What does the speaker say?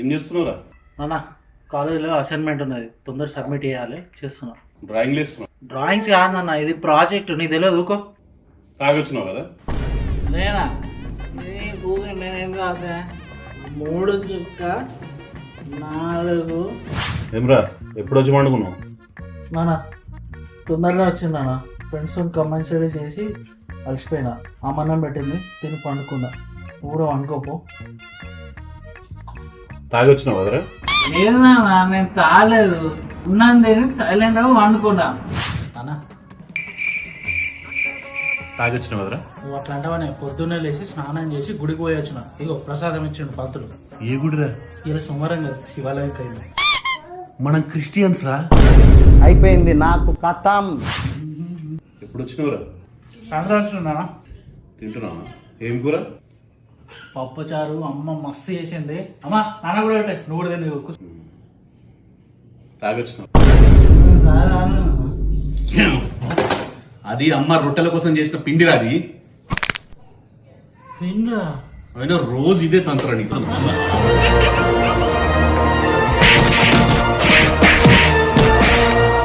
ఏం చేస్తున్నావురా? అన్న కాలేజీలో అసైన్మెంట్ ఉన్నది, తొందర సబ్మిట్ చేయాలి, చేస్తున్నా. డ్రాయింగ్ వేస్తున్నావు? డ్రాయింగ్స్ కాదన్న, ఇది ప్రాజెక్ట్, నీకు తెలియదు ఊకో. తాగొచ్చినావు కదా? నేనా? నేనేం కాదు. 3 చుక్క 4. ఏమ్రా, ఎప్పుడు వచ్చి పండుకున్నావు? నాన్న తొందరగా వచ్చింది నాన్న, ఫ్రెండ్స్తో కంబైన్ స్టడీస్ చేసి అలసిపోయినా. అమ్మన్నం పెట్టింది, తిని పండుకున్నా. ఊరో అనుకోపో. తాగొచ్చినావు కదరా? లేదు నాన్న, నేను తాగలేదు. ఉన్నాను తిని సైలెంట్గా వండుకున్నా. నాన్న తాగొచ్చినావు కదరా? నువ్వు అట్లా అంటావని పొద్దున్నే లేచి స్నానం చేసి గుడికి పోయి వచ్చిన. ఇగో ప్రసాదం ఇచ్చిండు పంతులు. ఏ గుడిరా? ఇలా సోమవారం కదా, శివాలయం అయింది. మనం క్రిస్టియన్స్ రా. అయిపోయింది నాకు కథం. ఎప్పుడు వచ్చినావురా? సాయంత్రం వచ్చినా. తింటున్నావా? ఏం కూర? పప్పుచారు అమ్మ మస్తు చేసింది. అమ్మ నాన్న కూడా పెట్టే, నువ్వు కూడా తిని. తాగొచ్చినావు? అది అమ్మ రొట్టెల కోసం చేసిన పిండిరా అది. పిండా? అయినా రోజు ఇదే తంత్రా నీకు.